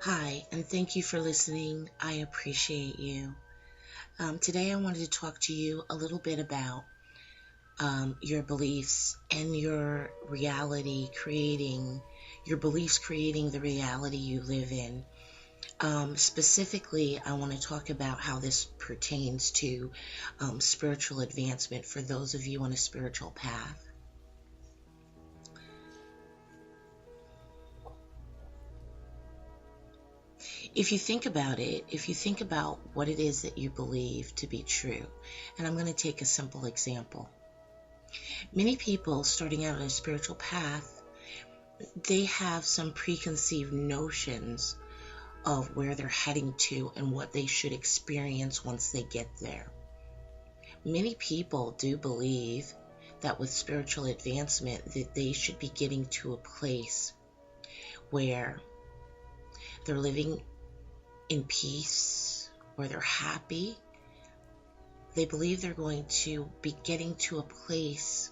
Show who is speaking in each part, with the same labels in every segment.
Speaker 1: Hi, and thank you for listening. I appreciate you. Today, I wanted to talk to you a little bit about your beliefs and your reality creating, your beliefs creating the reality you live in. Specifically, I want to talk about how this pertains to spiritual advancement for those of you on a spiritual path. If you think about it, if you think about what it is that you believe to be true, and I'm going to take a simple example. Many people starting out on a spiritual path, they have some preconceived notions of where they're heading to and what they should experience once they get there. Many people do believe that with spiritual advancement that they should be getting to a place where they're living in peace, where they're happy. They believe they're going to be getting to a place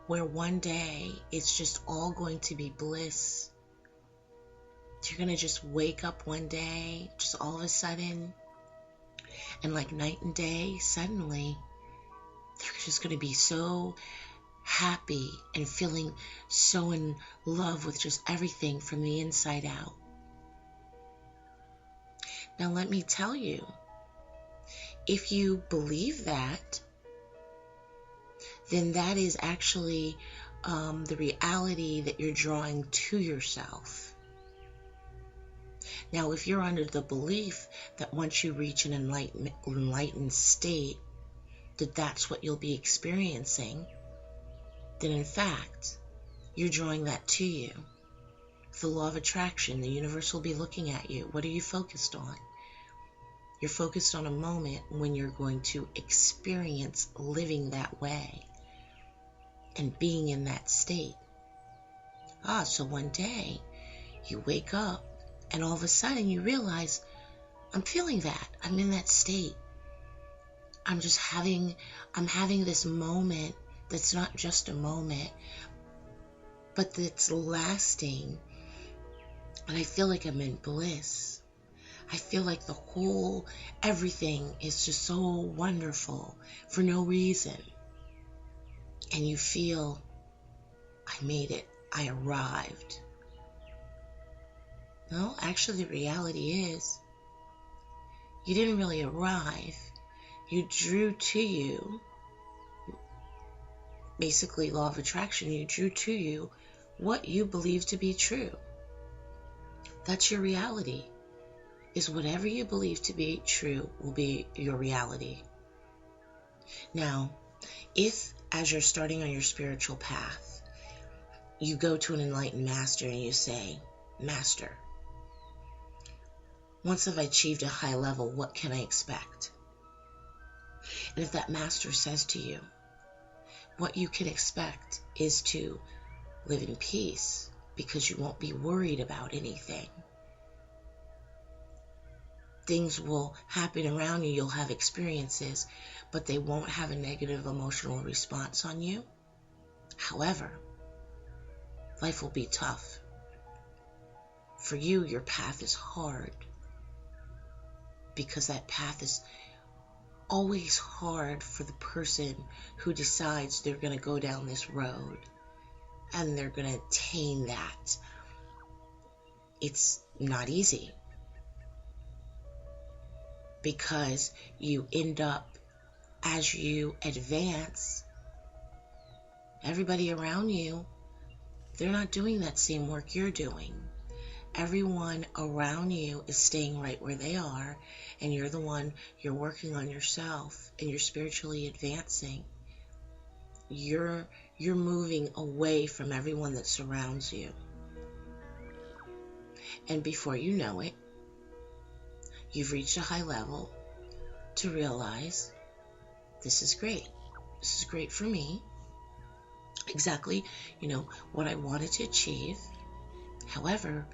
Speaker 1: where one day it's just all going to be bliss. You're going to just wake up one day, just all of a sudden, and like night and day, suddenly, they're just going to be so happy and feeling so in love with just everything from the inside out. Now, let me tell you, if you believe that, then that is actually the reality that you're drawing to yourself. Now, if you're under the belief that once you reach an enlightened state, that that's what you'll be experiencing, then in fact, you're drawing that to you. The law of attraction, the universe will be looking at you. What are you focused on? You're focused on a moment when you're going to experience living that way and being in that state. So one day you wake up and all of a sudden you realize, I'm feeling that. I'm in that state. I'm having this moment that's not just a moment, but that's lasting. And I feel like I'm in bliss. I feel like everything is just so wonderful for no reason. And you feel, I made it. I arrived. No, actually the reality is, you didn't really arrive. You drew to you, basically law of attraction, you drew to you what you believe to be true. That's your reality. Is whatever you believe to be true will be your reality. Now, if as you're starting on your spiritual path, you go to an enlightened master and you say, Master, once I've achieved a high level, what can I expect? And if that master says to you, what you can expect is to live in peace because you won't be worried about anything. Things will happen around you, you'll have experiences, but they won't have a negative emotional response on you. However, life will be tough. For you, your path is hard because that path is always hard for the person who decides they're going to go down this road and they're going to attain that. It's not easy. Because you end up, as you advance, everybody around you, they're not doing that same work you're doing. Everyone around you is staying right where they are, and you're the one, you're working on yourself, and you're spiritually advancing. You're moving away from everyone that surrounds you. And before you know it, you've reached a high level to realize this is great. This is great for me. Exactly, what I wanted to achieve. However,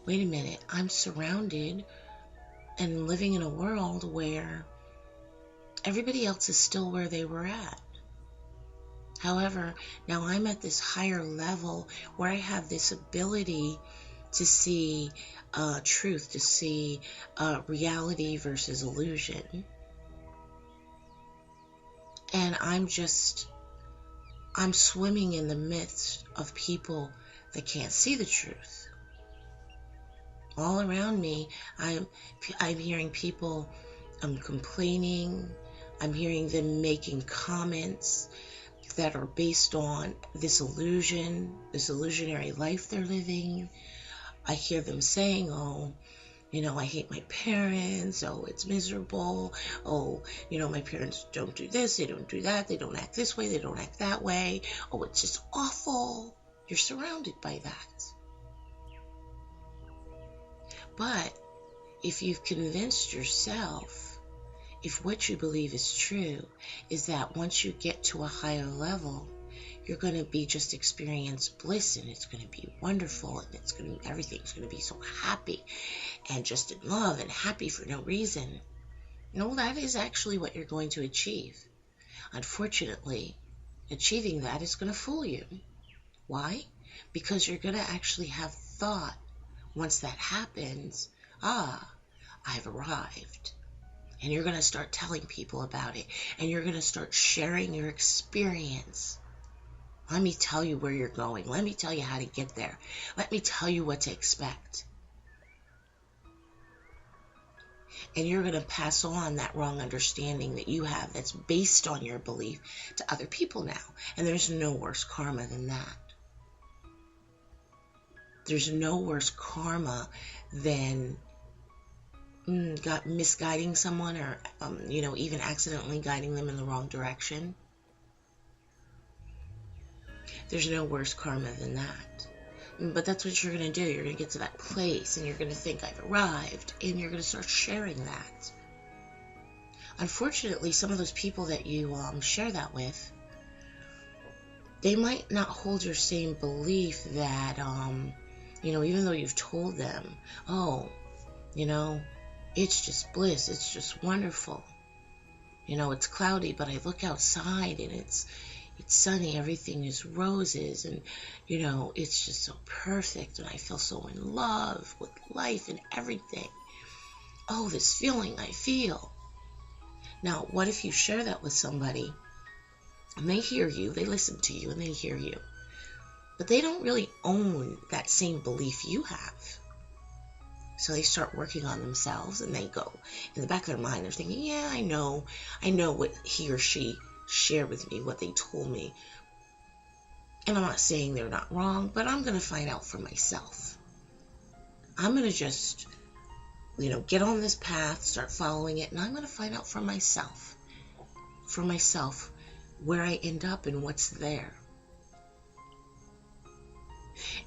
Speaker 1: wait a minute, I'm surrounded and living in a world where everybody else is still where they were at. However, now I'm at this higher level where I have this ability to see truth, to see reality versus illusion. And I'm swimming in the midst of people that can't see the truth. All around me, I'm hearing people complaining. I'm hearing them making comments that are based on this illusion, this illusionary life they're living. I hear them saying, oh, I hate my parents. Oh, it's miserable. Oh, my parents don't do this. They don't do that. They don't act this way. They don't act that way. Oh, it's just awful. You're surrounded by that. But if you've convinced yourself, if what you believe is true, is that once you get to a higher level, you're going to be just experience bliss, and it's going to be wonderful, and everything's going to be so happy and just in love and happy for no reason. No, that is actually what you're going to achieve. Unfortunately, achieving that is going to fool you. Why? Because you're going to actually have thought, once that happens, I've arrived. And you're going to start telling people about it, and you're going to start sharing your experience. Let me tell you where you're going. Let me tell you how to get there. Let me tell you what to expect. And you're going to pass on that wrong understanding that you have that's based on your belief to other people now. And there's no worse karma than that. There's no worse karma than misguiding someone, or even accidentally guiding them in the wrong direction. There's no worse karma than that. But that's what you're going to do. You're going to get to that place, and you're going to think, I've arrived, and you're going to start sharing that. Unfortunately, some of those people that you share that with, they might not hold your same belief that, even though you've told them, it's just bliss, it's just wonderful. It's cloudy, but I look outside and it's sunny, everything is roses, and it's just so perfect, and I feel so in love with life and everything. Oh, this feeling I feel. Now, what if you share that with somebody, and they hear you, they listen to you, and they hear you, but they don't really own that same belief you have? So they start working on themselves, and they go, in the back of their mind, they're thinking, yeah, I know what he or she shared with me, what they told me. And I'm not saying they're not wrong, but I'm going to find out for myself. I'm going to just, get on this path, start following it, and I'm going to find out for myself where I end up and what's there.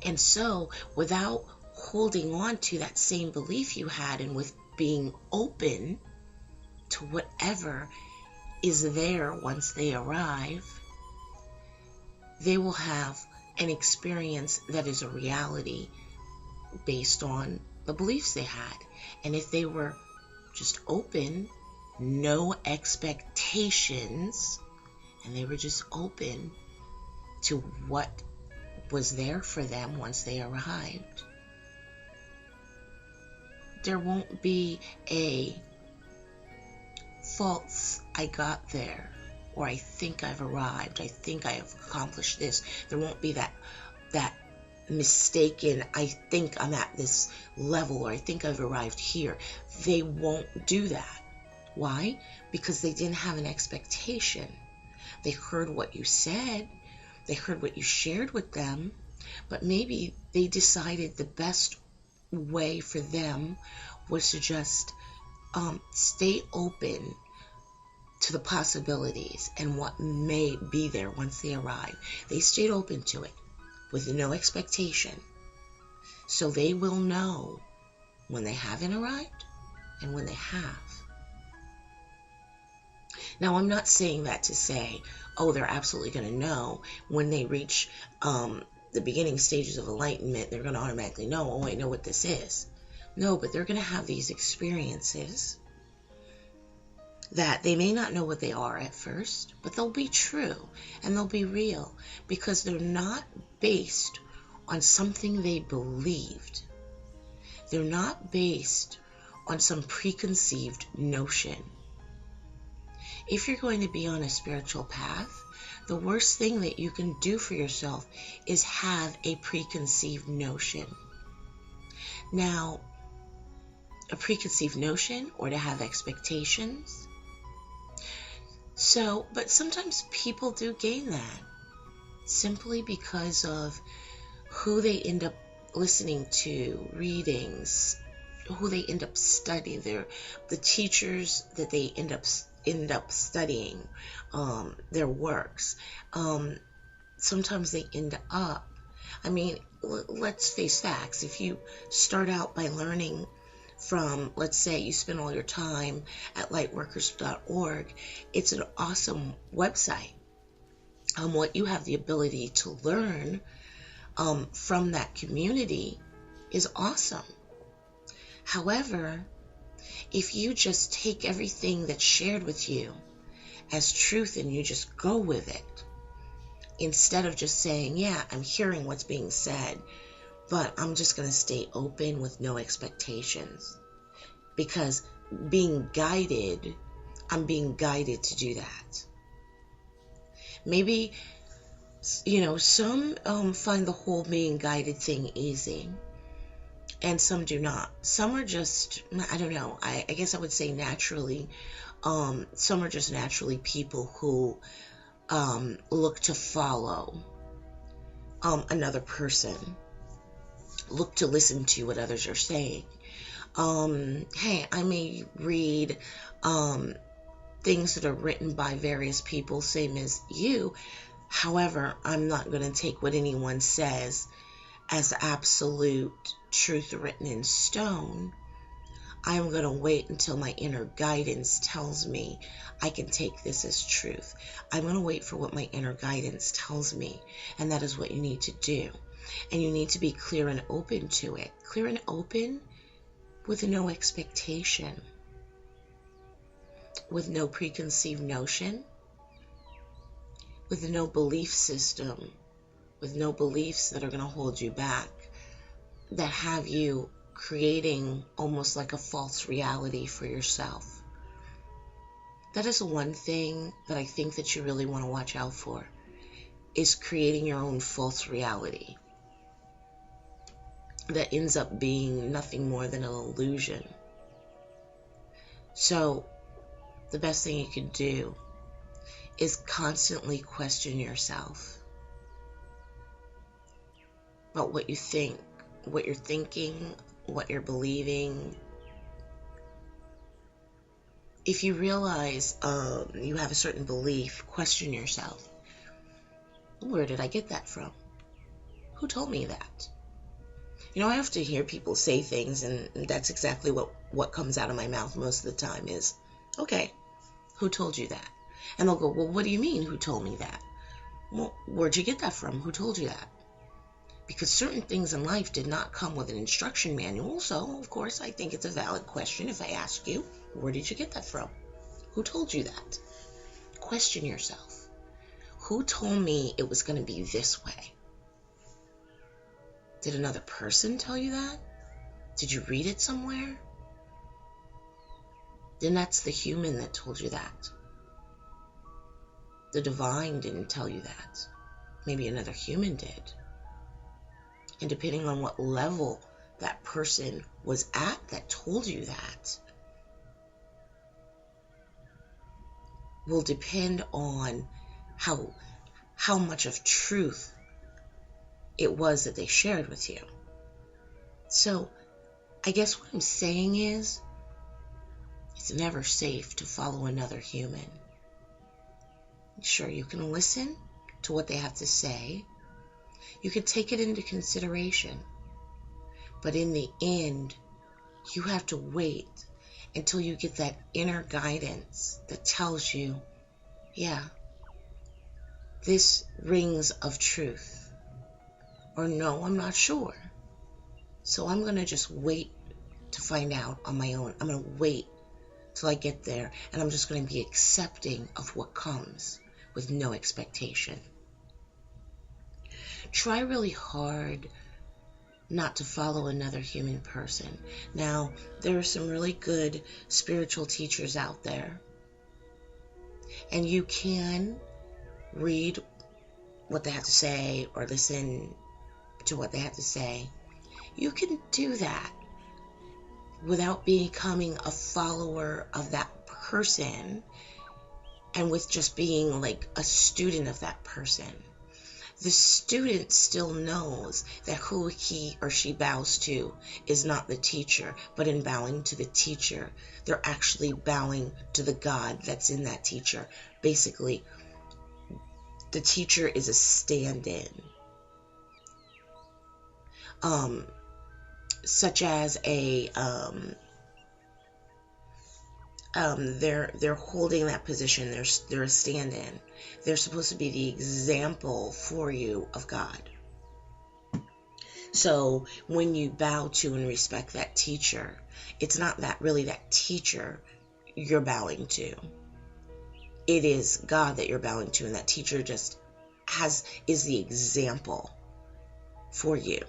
Speaker 1: And so, without holding on to that same belief you had, and with being open to whatever is there once they arrive, they will have an experience that is a reality based on the beliefs they had. And if they were just open, no expectations, and they were just open to what was there for them once they arrived, there won't be a false, I got there, or I think I've arrived, I think I have accomplished this. There won't be that mistaken, I think I'm at this level, or I think I've arrived here. They won't do that. Why? Because they didn't have an expectation. They heard what you said, they heard what you shared with them, but maybe they decided the best way for them was to just stay open to the possibilities and what may be there once they arrive. They stayed open to it with no expectation. So they will know when they haven't arrived and when they have. Now, I'm not saying that to say, they're absolutely going to know when they reach the beginning stages of enlightenment, they're going to automatically know, I know what this is. No, but they're going to have these experiences that they may not know what they are at first, but they'll be true and they'll be real, because they're not based on something they believed. They're not based on some preconceived notion. If you're going to be on a spiritual path, the worst thing that you can do for yourself is have a preconceived notion. Now, a preconceived notion or to have expectations. But sometimes people do gain that simply because of who they end up listening to, readings, who they end up studying, the teachers that they end up studying, their works. Sometimes they end up, let's face facts. If you start out by learning from, let's say you spend all your time at lightworkers.org, it's an awesome website. What you have the ability to learn from that community is awesome. However, if you just take everything that's shared with you as truth and you just go with it, instead of just saying, yeah, I'm hearing what's being said, but I'm just going to stay open with no expectations. Because I'm being guided to do that. Maybe, some find the whole being guided thing easy, and some do not. Some are just, I don't know, I guess I would say naturally, some are just naturally people who look to follow another person, look to listen to what others are saying. Hey, I may read things that are written by various people, same as you. However, I'm not going to take what anyone says as absolute truth written in stone. I'm going to wait until my inner guidance tells me I can take this as truth. I'm going to wait for what my inner guidance tells me, and that is what you need to do. And you need to be clear and open to it. Clear and open with no expectation, with no preconceived notion, with no belief system, with no beliefs that are going to hold you back, that have you creating almost like a false reality for yourself. That is one thing that I think that you really want to watch out for, is creating your own false reality that ends up being nothing more than an illusion. So the best thing you can do is constantly question yourself about what you think, what you're thinking, what you're believing. If you realize you have a certain belief, question yourself. Where did I get that from? Who told me that? I have to hear people say things, and that's exactly what comes out of my mouth most of the time is, okay, who told you that? And they'll go, well, what do you mean, who told me that? Well, where'd you get that from? Who told you that? Because certain things in life did not come with an instruction manual, so, of course, I think it's a valid question if I ask you, where did you get that from? Who told you that? Question yourself. Who told me it was going to be this way? Did another person tell you that? Did you read it somewhere? Then that's the human that told you that. The divine didn't tell you that. Maybe another human did. And depending on what level that person was at that told you that, will depend on how much of truth it was that they shared with you. So, I guess what I'm saying is, it's never safe to follow another human. Sure, you can listen to what they have to say. You can take it into consideration. But in the end, you have to wait until you get that inner guidance that tells you, yeah, this rings of truth. Or no, I'm not sure. So I'm going to just wait to find out on my own. I'm going to wait till I get there, and I'm just going to be accepting of what comes with no expectation. Try really hard not to follow another human person. Now, there are some really good spiritual teachers out there, and you can read what they have to say or listen to what they have to say. You can do that without becoming a follower of that person and with just being like a student of that person. The student still knows that who he or she bows to is not the teacher, but in bowing to the teacher, they're actually bowing to the God that's in that teacher. Basically, the teacher is a stand-in. Such as a they're holding that position. They're a stand-in. They're supposed to be the example for you of God. So when you bow to and respect that teacher, it's not that really that teacher you're bowing to. It is God that you're bowing to, and that teacher just is the example for you.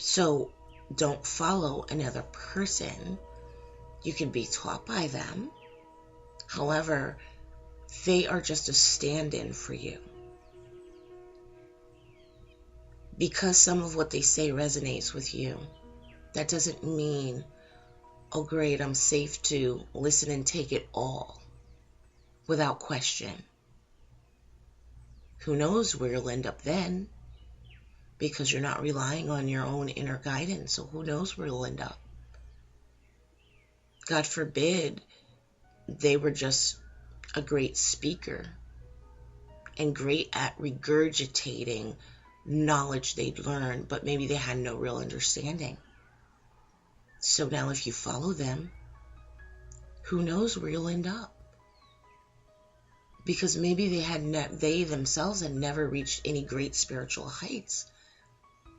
Speaker 1: So don't follow another person. You can be taught by them. However, they are just a stand-in for you. Because some of what they say resonates with you, that doesn't mean, oh great, I'm safe to listen and take it all without question. Who knows where you'll end up then? Because you're not relying on your own inner guidance, so who knows where you'll end up? God forbid they were just a great speaker and great at regurgitating knowledge they'd learned, but maybe they had no real understanding. So now if you follow them, who knows where you'll end up? Because maybe they themselves had never reached any great spiritual heights,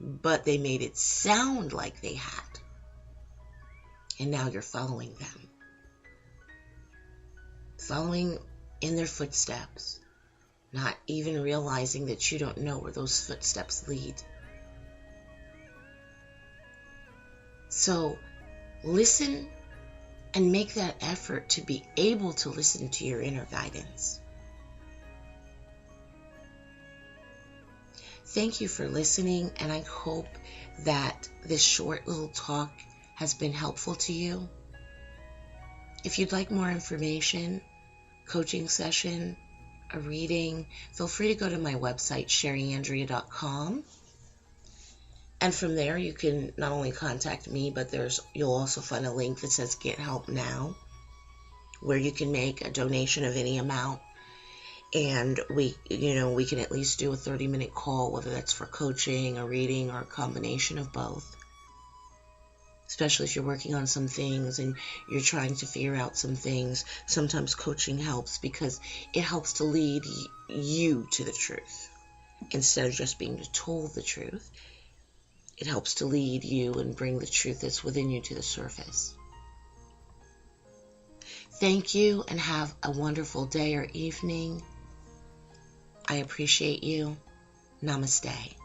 Speaker 1: but they made it sound like they had. And now you're following them. Following in their footsteps, not even realizing that you don't know where those footsteps lead. So listen and make that effort to be able to listen to your inner guidance. Thank you for listening, and I hope that this short little talk has been helpful to you. If you'd like more information, coaching session, a reading, feel free to go to my website, SherryAndrea.com. And from there, you can not only contact me, but you'll also find a link that says Get Help Now, where you can make a donation of any amount. And we can at least do a 30-minute call, whether that's for coaching, a reading, or a combination of both. Especially if you're working on some things and you're trying to figure out some things, sometimes coaching helps because it helps to lead you to the truth. Instead of just being told the truth, it helps to lead you and bring the truth that's within you to the surface. Thank you, and have a wonderful day or evening. I appreciate you. Namaste.